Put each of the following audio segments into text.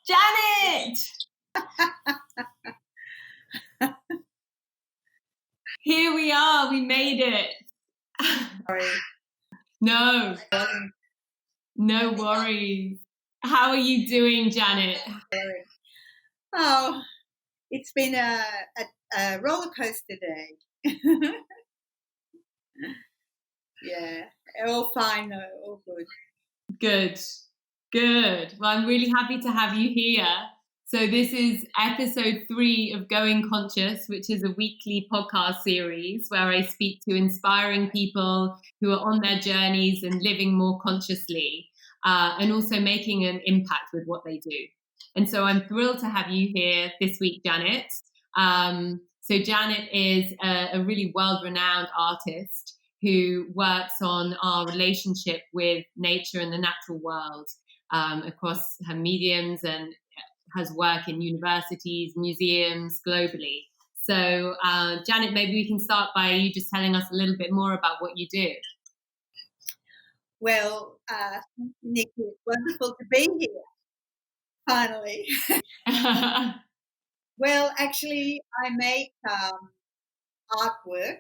Janet! Here we are, we made it. Sorry. No worries. How are you doing, Janet? Oh, it's been a roller coaster day. Yeah, all fine though, all good. Good. Well, I'm really happy to have you here. So this is episode 3 of Going Conscious, which is a weekly podcast series where I speak to inspiring people who are on their journeys and living more consciously, and also making an impact with what they do. And so I'm thrilled to have you here this week, Janet. So Janet is a really world-renowned artist who works on our relationship with nature and the natural world across her mediums, and has work in universities, museums, globally. So, Janet, maybe we can start by you just telling us a little bit more about what you do. Well, Nick, it's wonderful to be here, finally. Well, actually, I make artwork,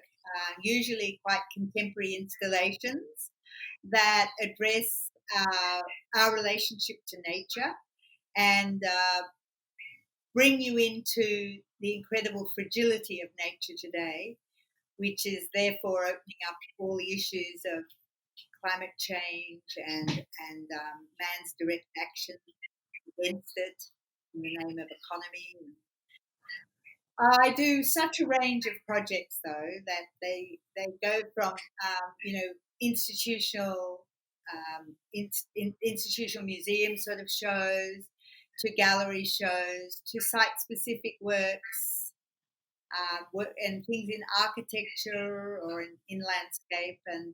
usually quite contemporary installations that address our relationship to nature and bring you into the incredible fragility of nature today, which is therefore opening up all the issues of climate change and man's direct action against it in the name of economy. I do such a range of projects, though, that they go from institutional institutional museum sort of shows to gallery shows to site-specific works, and things in architecture or in landscape, and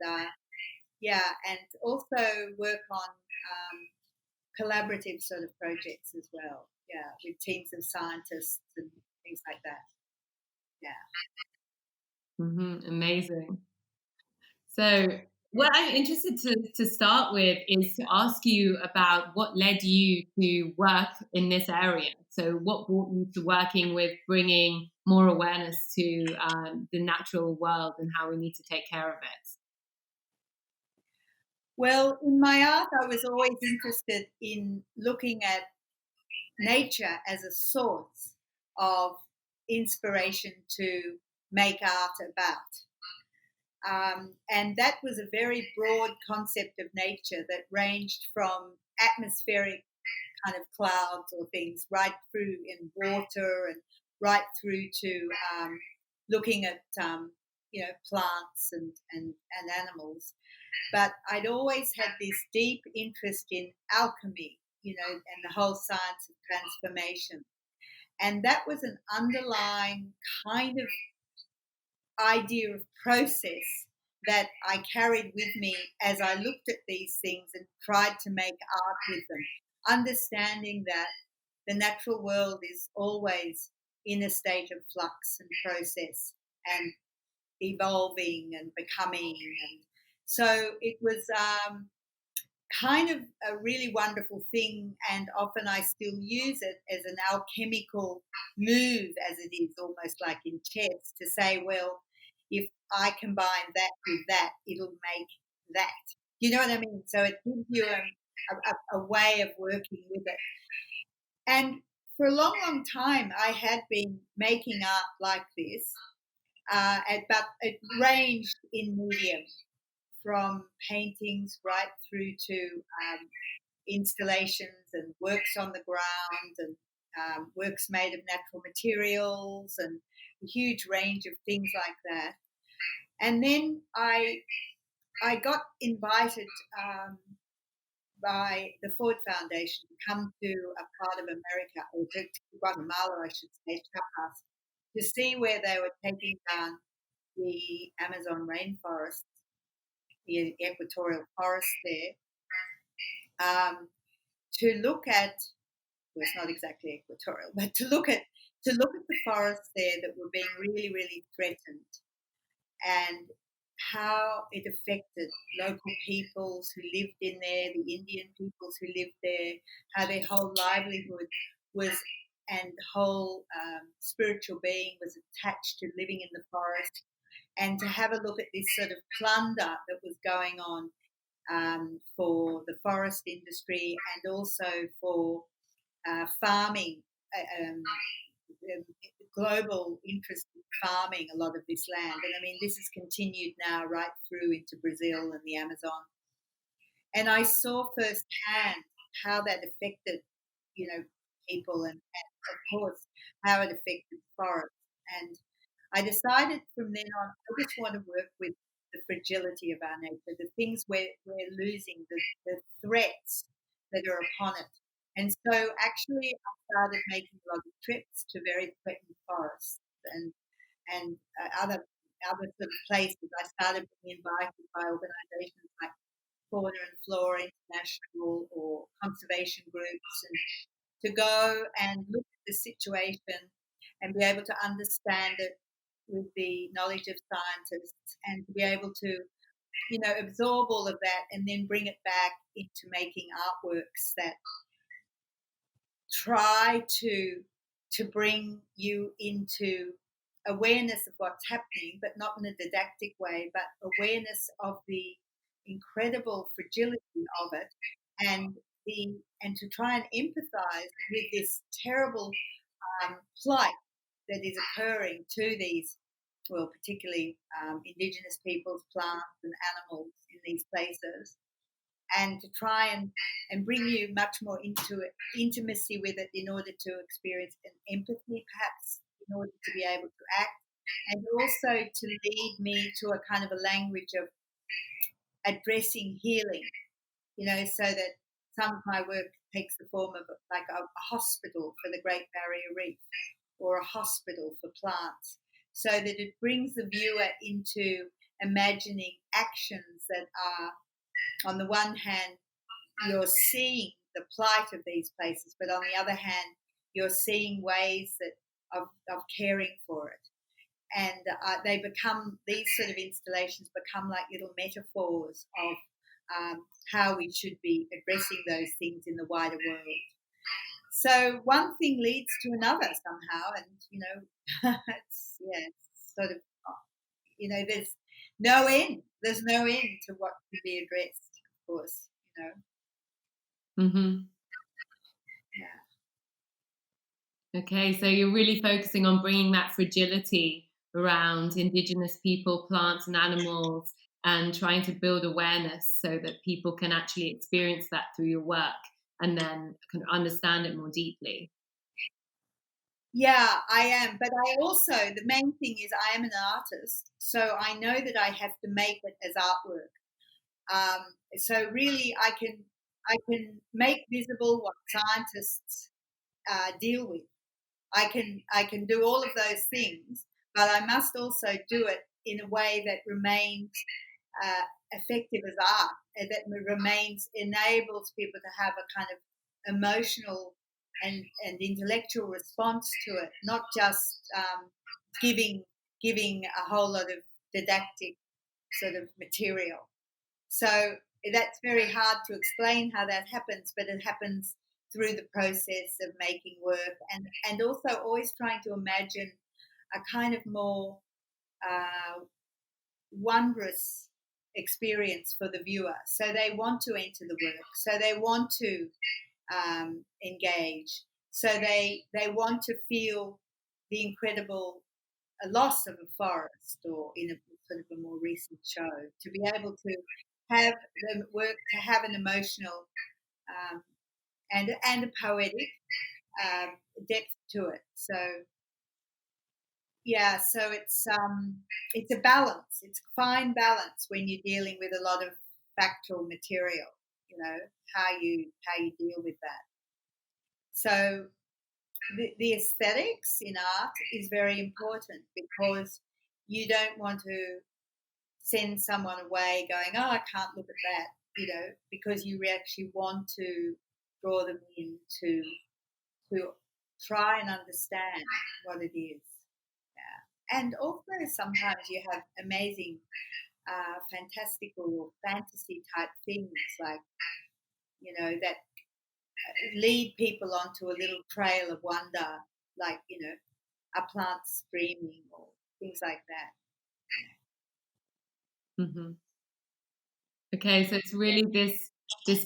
and also work on collaborative sort of projects as well, with teams of scientists and things like that. Amazing. So what I'm interested to start with is to ask you about what led you to work in this area. So what brought you to working with bringing more awareness to the natural world and how we need to take care of it? Well, in my art, I was always interested in looking at nature as a source of inspiration to make art about. And that was a very broad concept of nature that ranged from atmospheric kind of clouds or things right through in water and right through to looking at plants and animals. But I'd always had this deep interest in alchemy, and the whole science of transformation. And that was an underlying kind of idea of process that I carried with me as I looked at these things and tried to make art with them, understanding that the natural world is always in a state of flux and process and evolving and becoming. And so it was kind of a really wonderful thing, and often I still use it as an alchemical move, as it is almost like in chess, to say, well, if I combine that with that, it'll make that. You know what I mean? So it gives you a way of working with it. And for a long, long time, I had been making art like this, but it ranged in medium, from paintings right through to installations and works on the ground and works made of natural materials and a huge range of things like that. And then I got invited by the Ford Foundation to come to a part of America, or to Guatemala, I should say, Chiapas, to see where they were taking down the Amazon rainforest, the equatorial forest there, to look at, well, it's not exactly equatorial, but to look at the forests there that were being really, really threatened, and how it affected local peoples who lived in there, the Indian peoples who lived there, how their whole livelihood was and whole spiritual being was attached to living in the forest, and to have a look at this sort of plunder that was going on for the forest industry and also for farming, global interest in farming a lot of this land. And I mean, this has continued now right through into Brazil and the Amazon. And I saw firsthand how that affected, people and of course, how it affected forests. And I decided from then on, I just want to work with the fragility of our nature, the things we're losing, the threats that are upon it. And so actually I started making a lot of trips to very threatened forests and other sort of places. I started being invited by organisations like Fauna and Flora International or conservation groups, and to go and look at the situation and be able to understand it with the knowledge of scientists, and to be able to, absorb all of that and then bring it back into making artworks that try to bring you into awareness of what's happening, but not in a didactic way, but awareness of the incredible fragility of it, and to try and empathize with this terrible plight that is occurring to these, well, particularly Indigenous peoples, plants and animals in these places, and to try and bring you much more into intimacy with it in order to experience an empathy, perhaps, in order to be able to act, and also to lead me to a kind of a language of addressing healing, so that some of my work takes the form of like a hospital for the Great Barrier Reef or a hospital for plants, so that it brings the viewer into imagining actions that are, on the one hand, you're seeing the plight of these places, but on the other hand, you're seeing ways of caring for it. And these sort of installations become like little metaphors of how we should be addressing those things in the wider world. So one thing leads to another somehow, and it's sort of, there's no end. There's no end to what can be addressed, of course, Mm-hmm. Yeah. Okay, so you're really focusing on bringing that fragility around Indigenous people, plants, and animals, and trying to build awareness so that people can actually experience that through your work and then can understand it more deeply. Yeah, I am. But the main thing is I am an artist, so I know that I have to make it as artwork. So really I can make visible what scientists deal with. I can do all of those things, but I must also do it in a way that remains effective as art, and that enables people to have a kind of emotional and intellectual response to it, not just giving a whole lot of didactic sort of material. So that's very hard to explain how that happens, but it happens through the process of making work, and also always trying to imagine a kind of more wondrous experience for the viewer. So they want to enter the work, so they want to engage, so they want to feel the incredible loss of a forest, or in a sort of a more recent show, to be able to have the work, to have an emotional and a poetic depth to it. So yeah, so it's a balance. It's a fine balance when you're dealing with a lot of factual material. How you deal with that. So the aesthetics in art is very important, because you don't want to send someone away going, oh, I can't look at that, because you actually want to draw them in to try and understand what it is. Yeah. And also sometimes you have amazing fantastical or fantasy type things, like, that lead people onto a little trail of wonder, like, a plant streaming or things like that. Hmm. Okay, so it's really this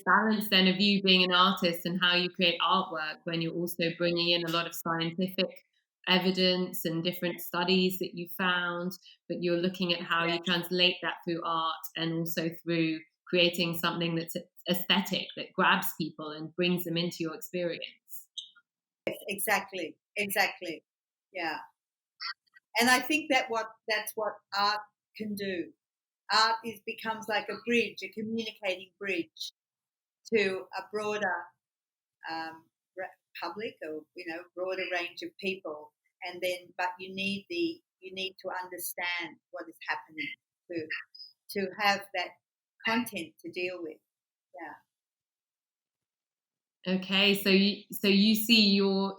balance then of you being an artist and how you create artwork when you're also bringing in a lot of scientific evidence and different studies that you found, but you're looking at how Yeah, you translate that through art and also through creating something that's aesthetic that grabs people and brings them into your experience. exactly, exactly. Yeah, and I think that's what art can do. Art becomes like a bridge, a communicating bridge to a broader um, public, or broader range of people. And then, but you need to understand what is happening to have that content to deal with. Yeah. Okay, so you see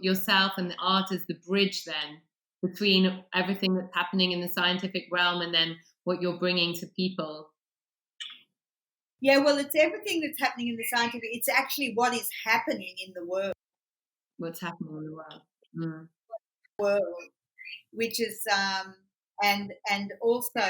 yourself and the art as the bridge then between everything that's happening in the scientific realm and then what you're bringing to people. Yeah, well, it's everything that's happening in the scientific. It's actually what is happening in the What's happening in the world. Mm. world, which is and also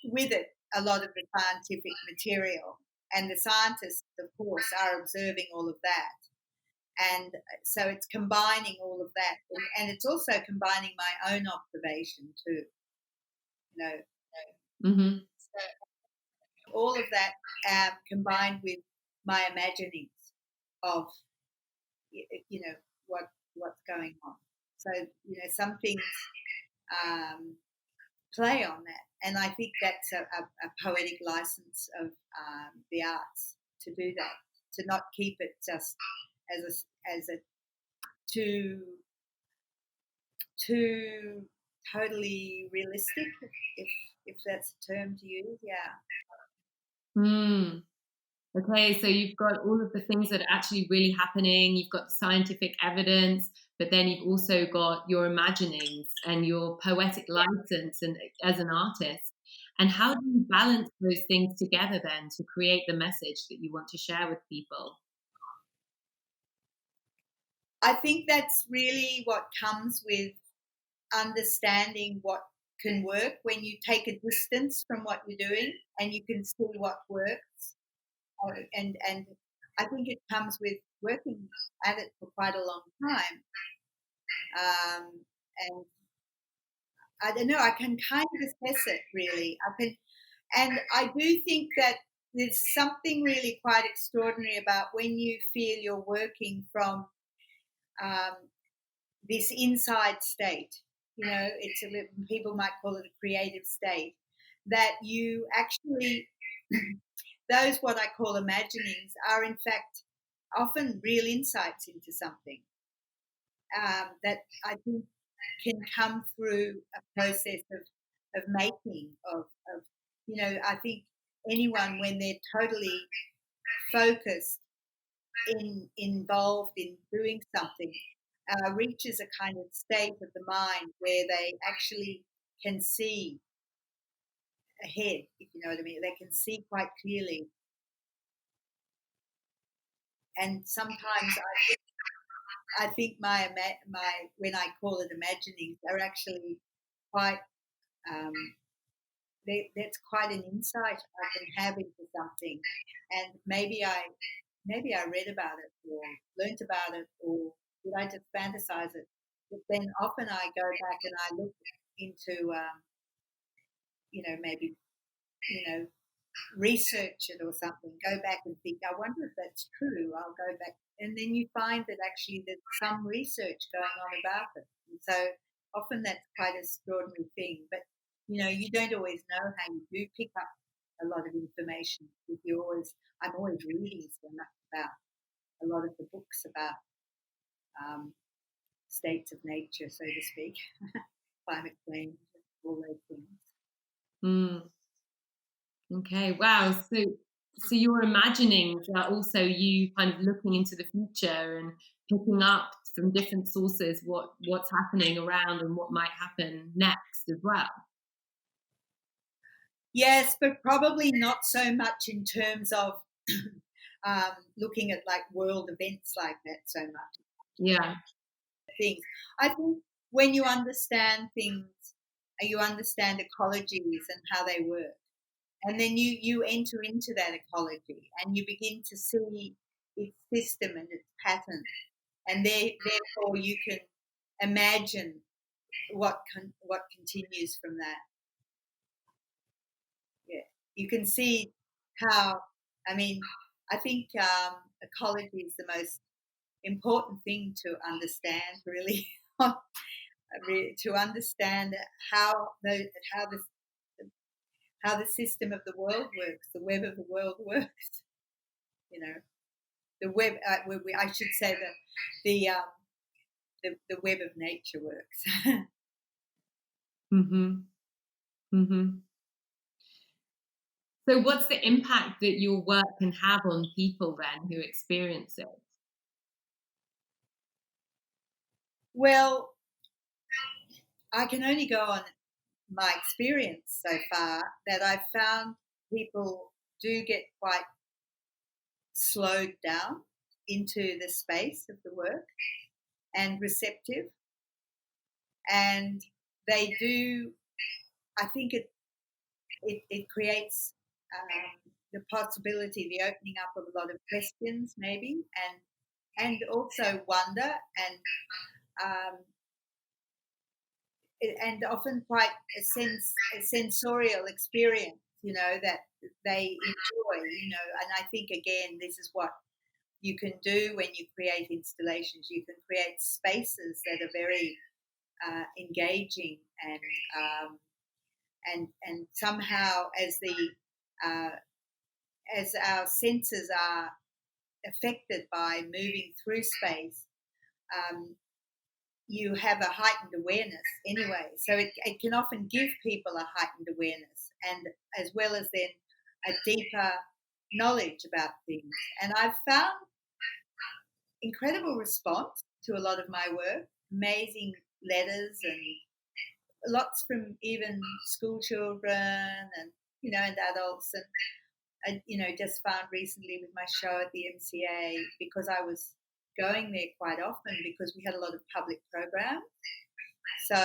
with it a lot of the scientific material, and the scientists, of course, are observing all of that, and so it's combining all of that, and it's also combining my own observation too. You know, Hmm. so all of that combined with my imaginings of you know what what's going on. So some things um, play on that, and I think that's a poetic license of the arts to do that, to not keep it just as a too too totally realistic, if if that's a term to use. Yeah. Mm. Okay, so you've got all of the things that are actually really happening. You've got the scientific evidence, but then you've also got your imaginings and your poetic license and as an artist. And how do you balance those things together then to create the message that you want to share with people? I think that's really what comes with understanding what can work when you take a distance from what you're doing and you can see what works. And I think it comes with working at it for quite a long time. And I don't know, I can kind of assess it really. And I do think that there's something really quite extraordinary about when you feel you're working from um, this inside state. It's people might call it a creative state, that you actually those what I call imaginings are in fact often real insights into something that I think can come through a process of making of I think anyone when they're totally focused involved in doing something reaches a kind of state of the mind where they actually can see ahead, if you know what I mean. They can see quite clearly, and sometimes I think my when I call it imaginings, they're actually quite um, that's quite an insight I can have into something, and maybe I read about it or learnt about it, or did I just fantasize it? But then often I go back and I look into maybe you know research it or something, go back and think, I wonder if that's true. I'll go back. And then you find that actually there's some research going on about it. And so often that's quite an extraordinary thing. But, you don't always know how you do pick up a lot of information. If I'm always reading so much about a lot of the books about um, states of nature, so to speak, climate change, all those things. Mm. Okay, wow. So your imaginings are also you kind of looking into the future and picking up from different sources what's happening around and what might happen next as well. Yes, but probably not so much in terms of looking at like world events like that so much. Yeah. Things. I think when you understand things, you understand ecologies and how they work, and then you enter into that ecology and you begin to see its system and its pattern, and therefore you can imagine what continues from that. Yeah, you can see how. I mean, I think ecology is the most important thing to understand, really. To understand how how the system of the world works, the web of the world works. You know, the web. I should say that the um, the web of nature works. Mm-hmm. Mm-hmm. So what's the impact that your work can have on people then who experience it? Well, I can only go on my experience so far that I've found people do get quite slowed down into the space of the work and receptive, and they do. I think it creates the possibility, the opening up of a lot of questions, maybe, and also wonder um, and often quite a sensorial experience, that they enjoy, and I think again, this is what you can do when you create installations. You can create spaces that are very engaging and somehow uh, as our senses are affected by moving through space, um, you have a heightened awareness anyway. So it can often give people a heightened awareness, and as well as then a deeper knowledge about things. And I've found incredible response to a lot of my work, amazing letters and lots from even school children and adults. And I just found recently with my show at the MCA, because I was going there quite often because we had a lot of public programs. So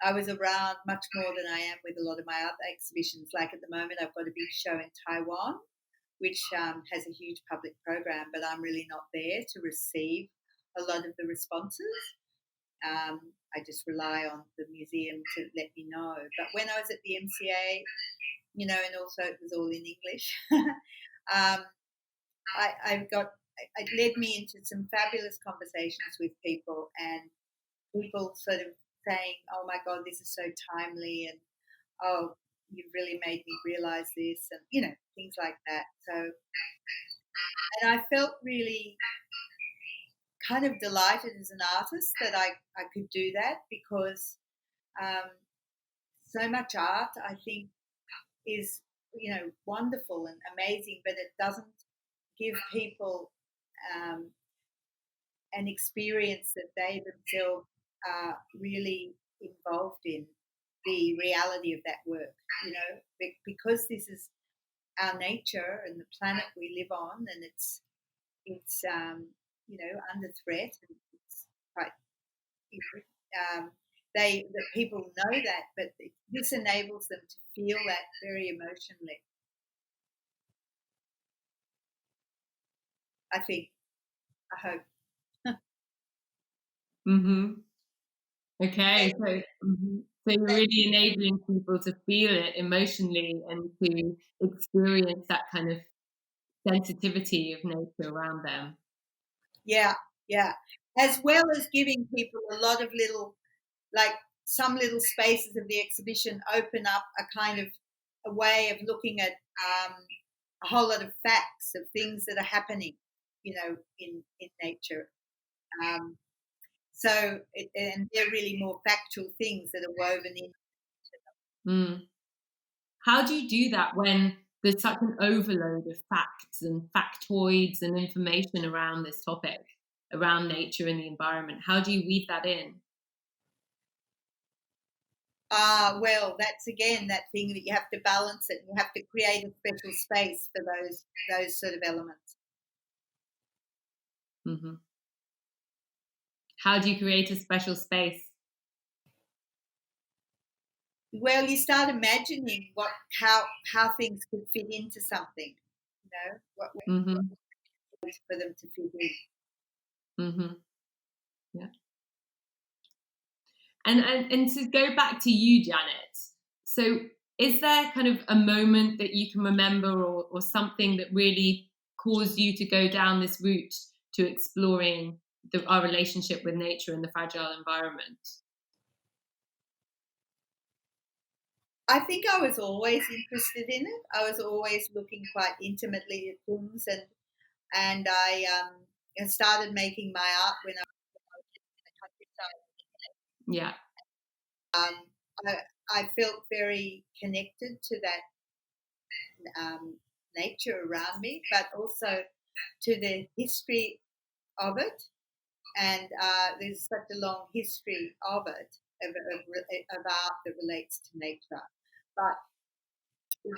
I was around much more than I am with a lot of my other exhibitions. Like at the moment, I've got a big show in Taiwan, which has a huge public program, but I'm really not there to receive a lot of the responses. I just rely on the museum to let me know. But when I was at the MCA, and also it was all in English, um, it led me into some fabulous conversations with people, and people sort of saying, "Oh my God, this is so timely," and "Oh, you've really made me realize this," and things like that. So, and I felt really kind of delighted as an artist that I could do that, because um, so much art, I think, is wonderful and amazing, but it doesn't give people um, an experience that they themselves are really involved in the reality of that work. Because this is our nature and the planet we live on, and it's under threat, and it's quite um, the people know that, but this enables them to feel that very emotionally. I think. I hope. Mm-hmm. Okay, so you're really enabling people to feel it emotionally and to experience that kind of sensitivity of nature around them. Yeah, yeah. As well as giving people a lot of little, like some little spaces of the exhibition open up a kind of a way of looking at a whole lot of facts of things that are happening, in nature. Um, and they're really more factual things that are woven in. Mm. How do you do that when there's such an overload of facts and factoids and information around this topic, around nature and the environment? How do you weave that in? Well, that's again that thing that you have to balance it. You have to create a special space for those sort of elements. Mm-hmm. How do you create a special space? Well, you start imagining how things could fit into something. You know, what Mm-hmm. ways for them to fit in. Mm-hmm. Yeah. And to go back to you, Janet. So, is there kind of a moment that you can remember, or something that really caused you to go down this route to exploring our relationship with nature and the fragile environment? I think I was always interested in it. I was always looking quite intimately at things, and I started making my art when I was in the countryside. Yeah. I felt very connected to that nature around me, but also to the history of it. And there's such a long history of it, of art that relates to nature. But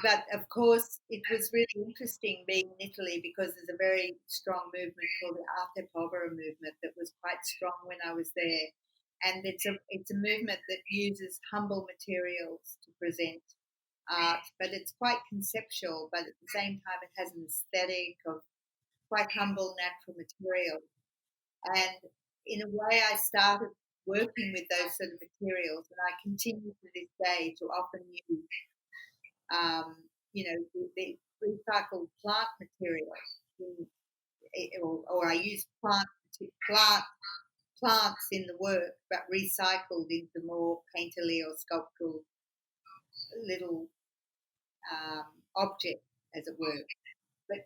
but of course, it was really interesting being in Italy because there's a very strong movement called the Arte Povera movement that was quite strong when I was there, and it's a movement that uses humble materials to present art, but it's quite conceptual. But at the same time, it has an aesthetic of quite humble natural material. And in a way, I started working with those sort of materials, and I continue to this day to often use um, the recycled plant material, or I use plant plants in the work, but recycled into more painterly or sculptural little um, object, as it were. But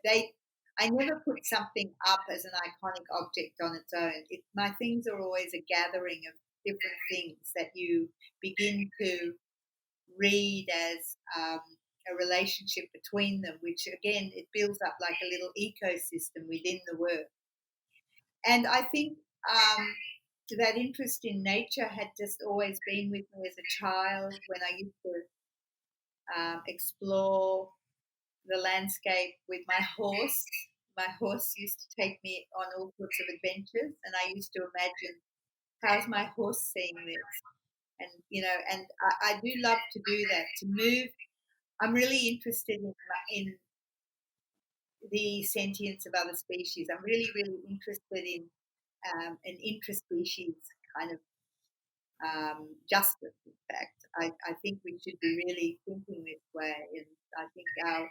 I never put something up as an iconic object on its own. My things are always a gathering of different things that you begin to read as a relationship between them, which again, it builds up like a little ecosystem within the work. And I think that interest in nature had just always been with me as a child when I used to explore the landscape with my horse. My horse used to take me on all sorts of adventures, and I used to imagine, how's my horse seeing this? And I do love to do that, to move. I'm really interested in the sentience of other species. I'm really, really interested in an interspecies kind of justice, in fact. I think we should be really thinking this way, and I think our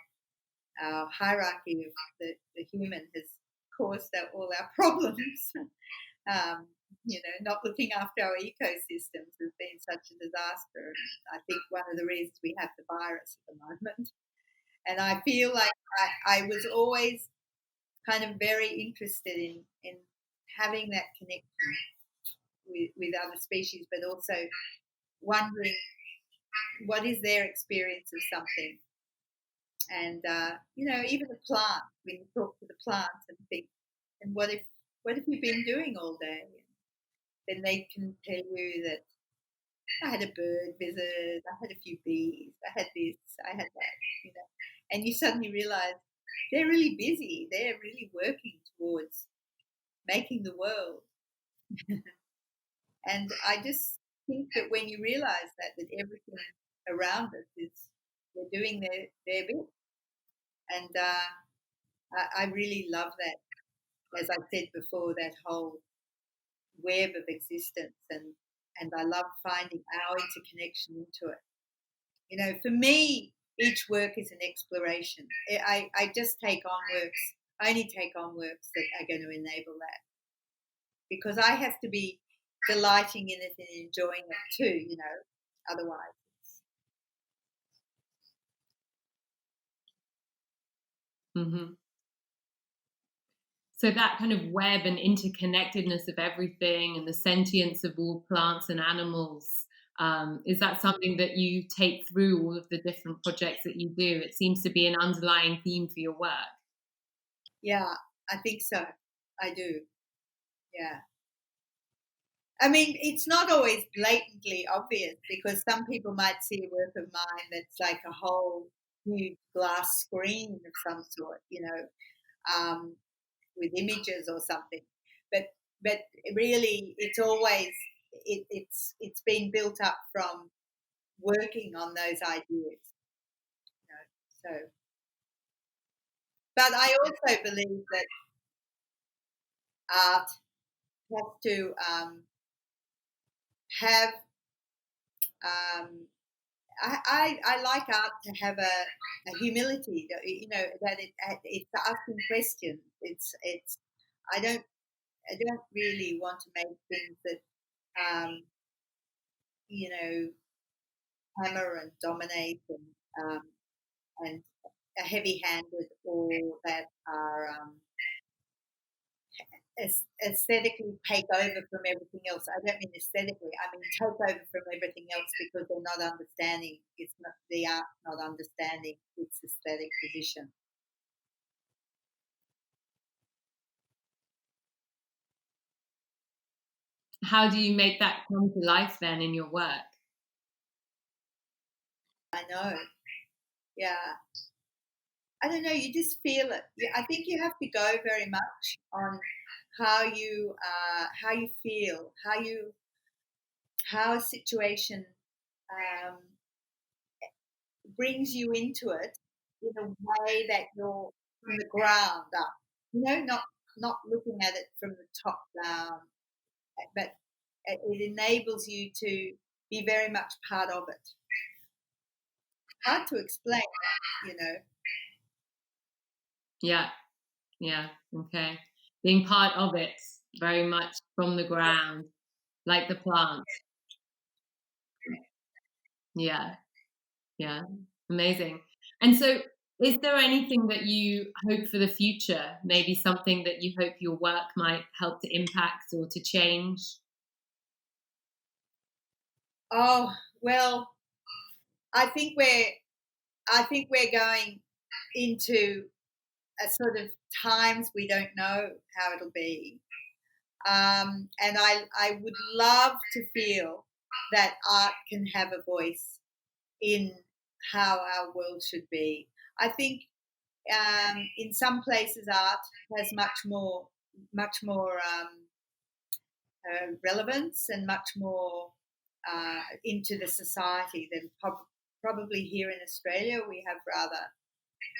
hierarchy of the human has caused all our problems. um, not looking after our ecosystems has been such a disaster. I think one of the reasons we have the virus at the moment. And I feel like I was always kind of very interested in having that connection with other species, but also wondering what is their experience of something. And even a plant, when you talk to the plants and think, and what have you been doing all day? Then they can tell you that I had a bird visit, I had a few bees, I had this, I had that. And you suddenly realize they're really busy. They're really working towards making the world. And I just think that when you realize that everything around us they're doing their bit. And I really love that, as I said before, that whole web of existence. And I love finding our interconnection into it. For me, each work is an exploration. I just take on works. I only take on works that are going to enable that, because I have to be delighting in it and enjoying it too. Otherwise. Mm-hmm. So that kind of web and interconnectedness of everything and the sentience of all plants and animals, is that something that you take through all of the different projects that you do? It seems to be an underlying theme for your work. Yeah, I think so. I do. Yeah. I mean, it's not always blatantly obvious because some people might see a work of mine that's like a whole huge glass screen of some sort, with images or something. But but really, it's always it's been built up from working on those ideas. So, but I also believe that art has to have. Um, I like art to have a humility, that it's asking questions. It's I don't I don't really want to make things that um, you know hammer and dominate and are heavy-handed or that are aesthetically take over from everything else. I don't mean aesthetically. I mean take over from everything else because they're not understanding. It's not the art not understanding its aesthetic position. How do you make that come to life then in your work? I know. Yeah. I don't know. You just feel it. I think you have to go very much on how you feel, how a situation um, brings you into it in a way that you're from the ground up. Not looking at it from the top down, but it enables you to be very much part of it. Hard to explain, you know. Yeah, yeah, okay. Being part of it very much from the ground, like the plant. Yeah, yeah, amazing. And so, is there anything that you hope for the future? Maybe something that you hope your work might help to impact or to change? Oh well, I think we're I think we're going into a sort of times we don't know how it'll be. And I would love to feel that art can have a voice in how our world should be. I think in some places art has much more relevance and much more into the society than probably here in Australia. We have rather,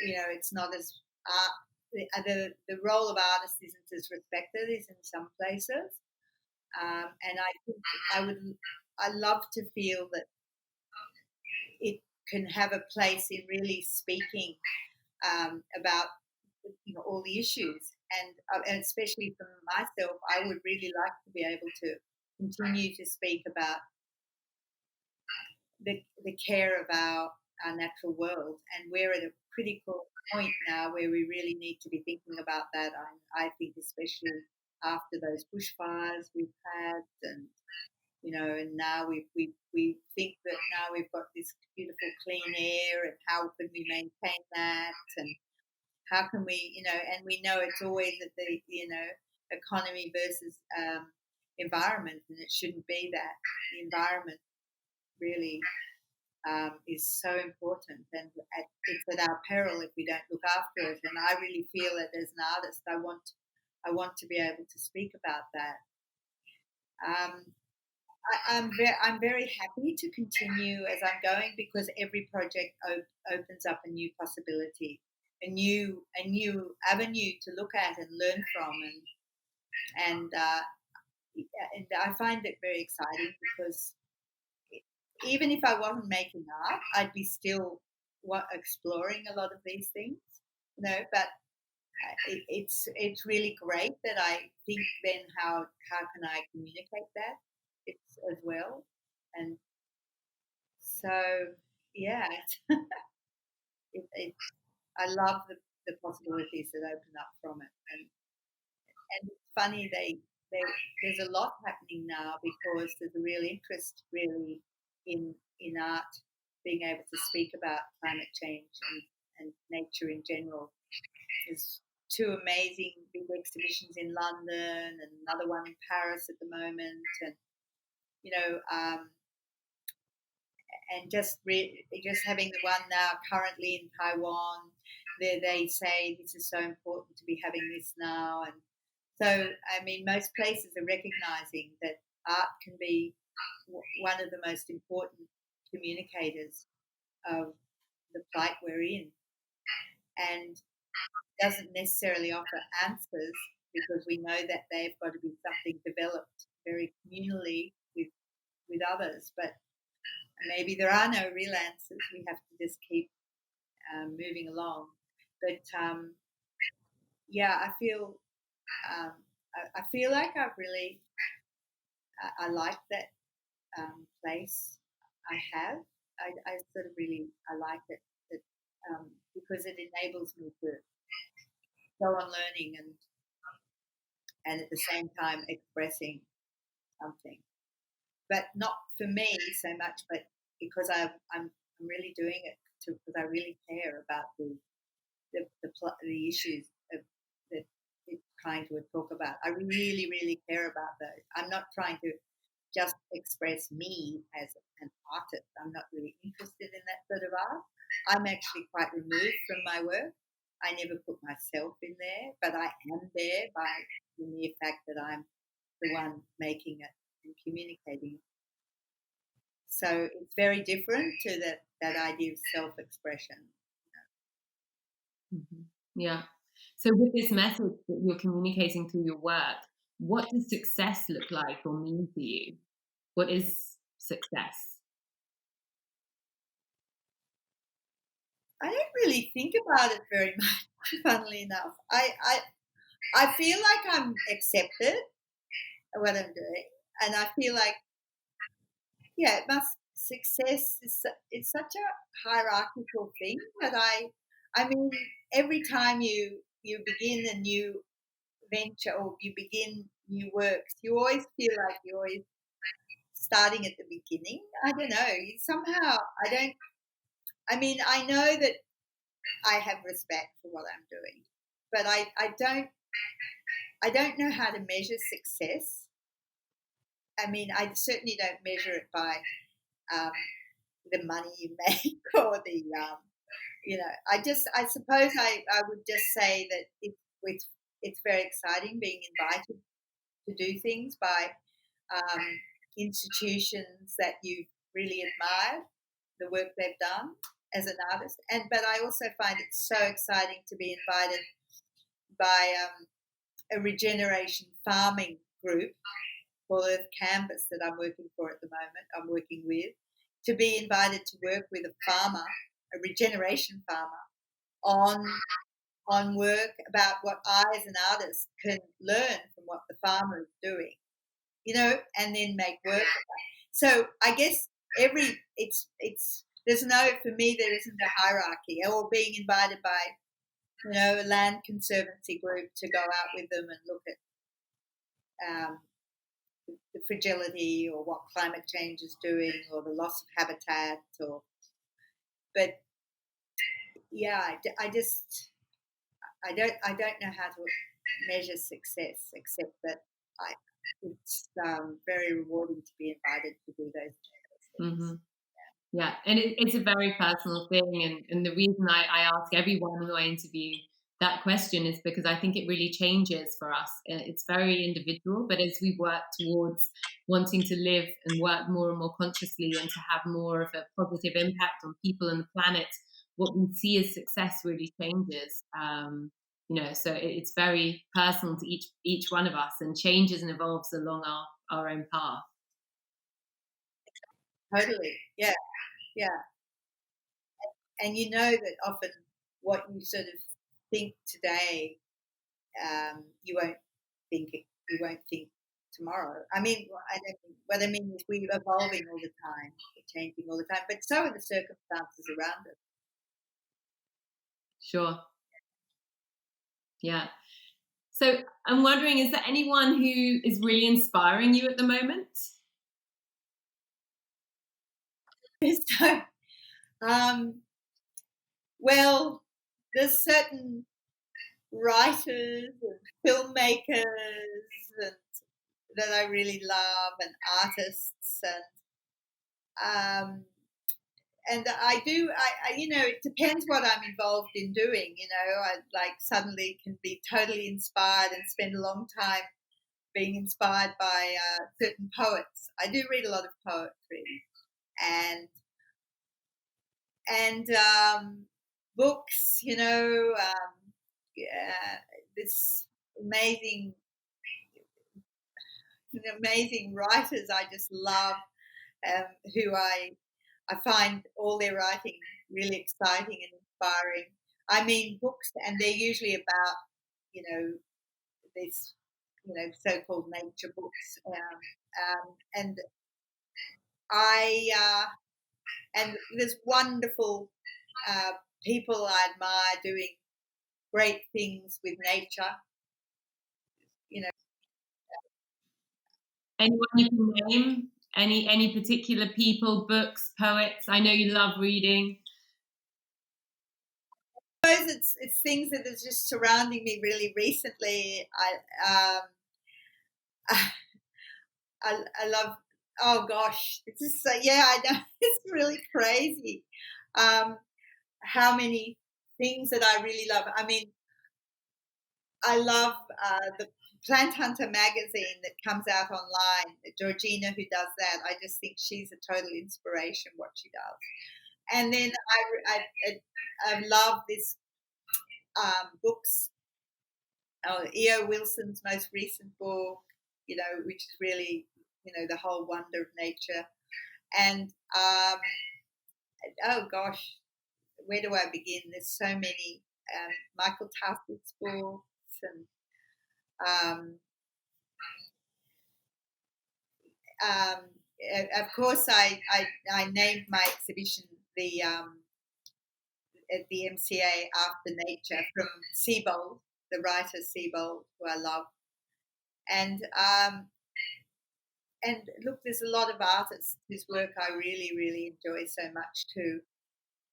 it's not as art. The role of artists isn't as respected as in some places, and I think I love to feel that it can have a place in really speaking about all the issues, and especially for myself, I would really like to be able to continue to speak about the care of our natural world, and we're at a critical point now where we really need to be thinking about that. I think especially after those bushfires we've had, and now we think that now we've got this beautiful clean air, and how can we maintain that, and how can we, and we know it's always at the, economy versus environment, and it shouldn't be that. The environment really is so important, and it's at our peril if we don't look after it. And I really feel that as an artist, I want to be able to speak about that. Um, I'm very happy to continue as I'm going because every project opens up a new possibility, a new avenue to look at and learn from, and I find it very exciting because even if I wasn't making art, I'd be still exploring a lot of these things, But it's really great that I think then how can I communicate that it's as well, and so yeah, it I love the possibilities that open up from it, and it's funny they there's a lot happening now because there's a real interest really in art being able to speak about climate change and nature in general. There's two amazing big exhibitions in London and another one in Paris at the moment, you know, and just having the one now currently in Taiwan, they say this is so important to be having this now, and so I mean most places are recognizing that art can be one of the most important communicators of the plight we're in, and doesn't necessarily offer answers because we know that they've got to be something developed very communally with others, but maybe there are no real answers. We have to just keep moving along. But yeah, um, I feel like I've really I like that place I have. I sort of really I like it that, because it enables me to go on learning and at the same time expressing something, but not for me so much, but because I'm really doing it because I really care about the issues of, that it's trying to talk about. I really, really care about those. I'm not trying to just express me as an artist. I'm not really interested in that sort of art. I'm actually quite removed from my work. I never put myself in there, but I am there by the mere fact that I'm the one making it and communicating it. So it's very different to that idea of self-expression. Mm-hmm. Yeah. So with this message that you're communicating through your work, what does success look like or mean to you? What is success? I don't really think about it very much, funnily enough. I feel like I'm accepted at what I'm doing, and I feel like, yeah, success is it's such a hierarchical thing that I mean, every time you begin a new venture or you begin new works, you always feel like you're always starting at the beginning. I don't know. Somehow I don't. I mean, I know that I have respect for what I'm doing, but I don't know how to measure success. I mean, I certainly don't measure it by um, the money you make or the I suppose I would just say that it's very exciting being invited to do things by um, institutions that you really admire the work they've done as an artist, but I also find it so exciting to be invited by a regeneration farming group called Earth Canvas that I'm working for at the moment. I'm working with to be invited to work with a farmer, a regeneration farmer, on work about what I as an artist can learn from what the farmer is doing, and then make work of that. So I guess there's no, for me there isn't a hierarchy, or being invited by a land conservancy group to go out with them and look at the fragility or what climate change is doing or the loss of habitat but yeah, I don't know how to measure success except that it's very rewarding to be invited to do those things. Mm-hmm. Yeah, and it's a very personal thing, and the reason I ask everyone who I interview that question is because I think it really changes for us. It's very individual, but as we work towards wanting to live and work more and more consciously and to have more of a positive impact on people and the planet, what we see as success really changes. So it's very personal to each one of us, and changes and evolves along our own path. Totally, yeah, yeah. And you know that often what you sort of think today, you won't think tomorrow. I mean, what I mean is we're evolving all the time, we're changing all the time, but so are the circumstances around us. Sure. Yeah. So I'm wondering, is there anyone who is really inspiring you at the moment? So, well, there's certain writers and filmmakers and that I really love, and artists, and I do. It depends what I'm involved in doing. I like suddenly can be totally inspired and spend a long time being inspired by certain poets. I do read a lot of poetry and books. This amazing, amazing writers I just love, who I find all their writing really exciting and inspiring. I mean, books, and they're usually about, you know, this, so-called nature books. And and there's wonderful people I admire doing great things with nature. You know, Anyone you can name? Any particular people, books, poets? I know you love reading. I suppose it's things that are just surrounding me really recently. I love. Oh gosh, it's just so, yeah. I know it's really crazy. Um, how many things that I really love. I mean, I love the Plant Hunter magazine that comes out online. Georgina, who does that, I just think she's a total inspiration. What she does, and then I love this books. E.O. Wilson's most recent book, which is really, the whole wonder of nature. And oh gosh, where do I begin? There's so many. Michael Tasset's books, and um, um, of course, I named my exhibition the at the MCA After Nature, from Siebold, the writer Siebold, who I love, and and look, there's a lot of artists whose work I really, really enjoy so much too,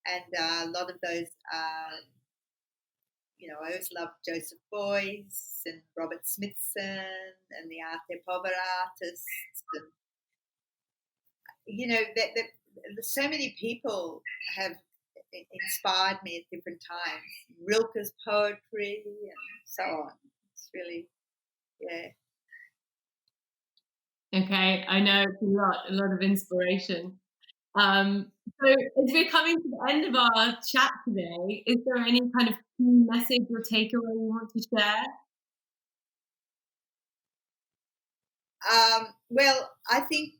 and a lot of those. I always loved Joseph Beuys and Robert Smithson and the Arte Povera artists, and that so many people have inspired me at different times. Rilke's poetry and so on. It's really, yeah. Okay, I know it's a lot of inspiration. So as we're coming to the end of our chat today, is there any kind of key message or takeaway you want to share? Well, I think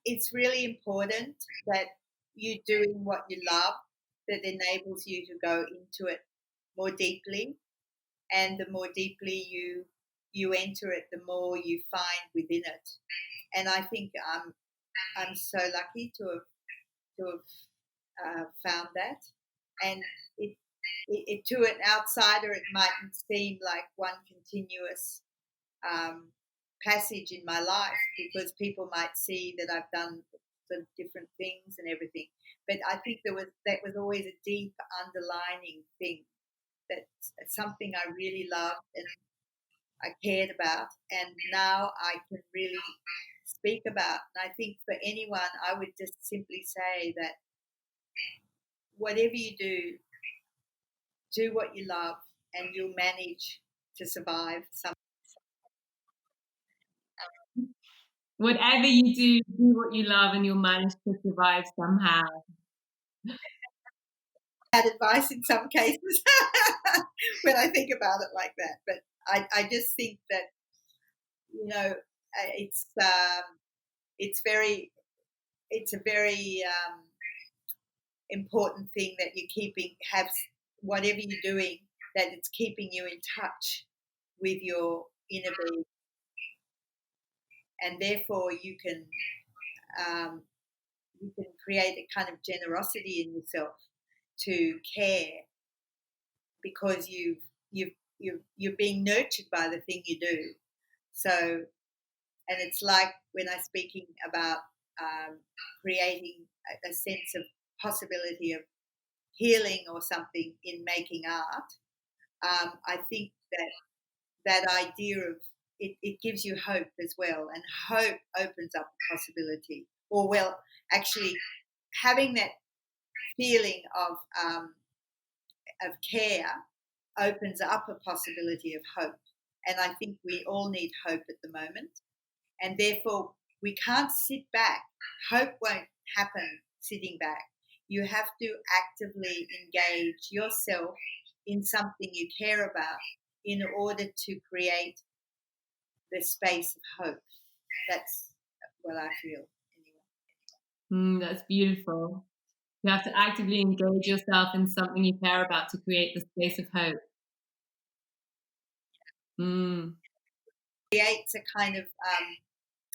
it's really important that you're doing what you love, that enables you to go into it more deeply, and the more deeply you enter it, the more you find within it. And I think I'm so lucky to have found that. And to an outsider, it mightn't seem like one continuous um, passage in my life, because people might see that I've done sort of different things and everything. But I think that was always a deep underlining thing, that's something I really loved and I cared about, and now I can really speak about. And I think for anyone, I would just simply say that whatever you do what you love, and you'll manage to survive. Whatever you do what you love and you'll manage to survive somehow. Bad advice in some cases when I think about it like that. But I just think that, it's it's a very important thing that have whatever you're doing, that it's keeping you in touch with your inner being, and therefore um, you can create a kind of generosity in yourself to care, because you're being nurtured by the thing you do. So, and it's like when I'm speaking about creating a sense of possibility of healing or something in making art. I think that idea of it gives you hope as well, and hope opens up a possibility. Or well, actually, having that feeling of care opens up a possibility of hope. And I think we all need hope at the moment, and therefore we can't sit back. Hope won't happen sitting back. You have to actively engage yourself in something you care about in order to create the space of hope. That's what I feel anyway. That's beautiful. You have to actively engage yourself in something you care about to create the space of hope. Creates a kind of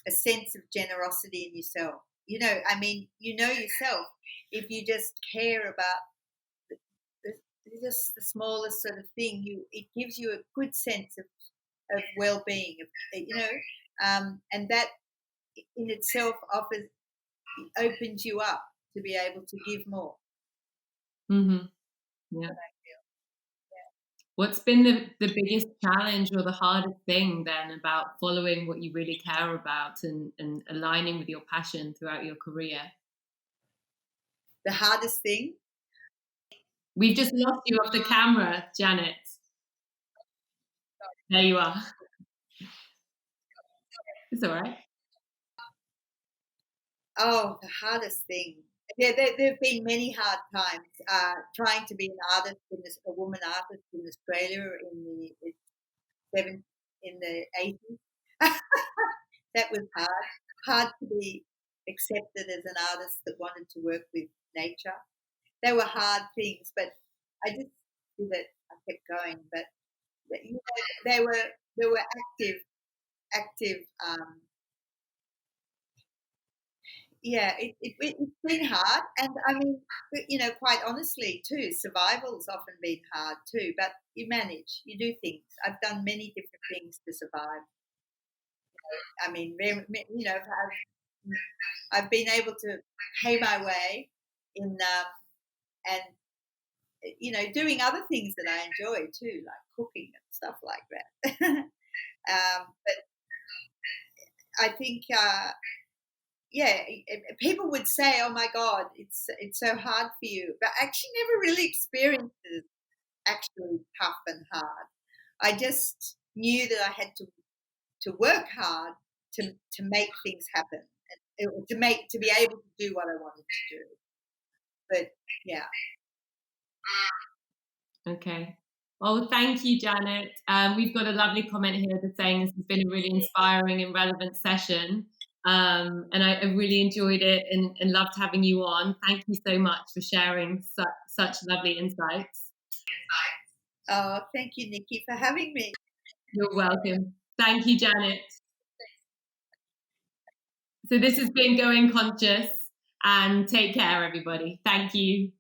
a sense of generosity in yourself. You know, I mean, you know yourself. If you just care about just the smallest sort of thing, it gives you a good sense of well-being, and that in itself opens you up to be able to give more. Yeah. What's been the biggest challenge or the hardest thing then about following what you really care about and aligning with your passion throughout your career? The hardest thing? We've just lost you off the camera, Janet. There you are. It's all right. Oh, the hardest thing. Yeah, there have been many hard times trying to be an artist, a woman artist in Australia in the 80s. That was hard to be accepted as an artist that wanted to work with nature. They were hard things, but I just did it. I kept going, but you know, they were active. Yeah, it's been hard, and I mean, you know, quite honestly, too, survival's often been hard too. But you manage, you do things. I've done many different things to survive. I mean, you know, I've been able to pay my way in and you know, doing other things that I enjoy too, like cooking and stuff like that. But I think, yeah, people would say, "Oh my God, it's so hard for you," but I actually never really experienced it actually tough and hard. I just knew that I had to work hard to make things happen, and to be able to do what I wanted to do. But yeah. Okay. Well, thank you, Janet. We've got a lovely comment here that's saying this has been a really inspiring and relevant session. And I really enjoyed it and loved having you on. Thank you so much for sharing such lovely insights. Oh, thank you, Nikki, for having me. You're welcome. Thank you, Janet. So this has been Going Conscious, and take care, everybody. Thank you.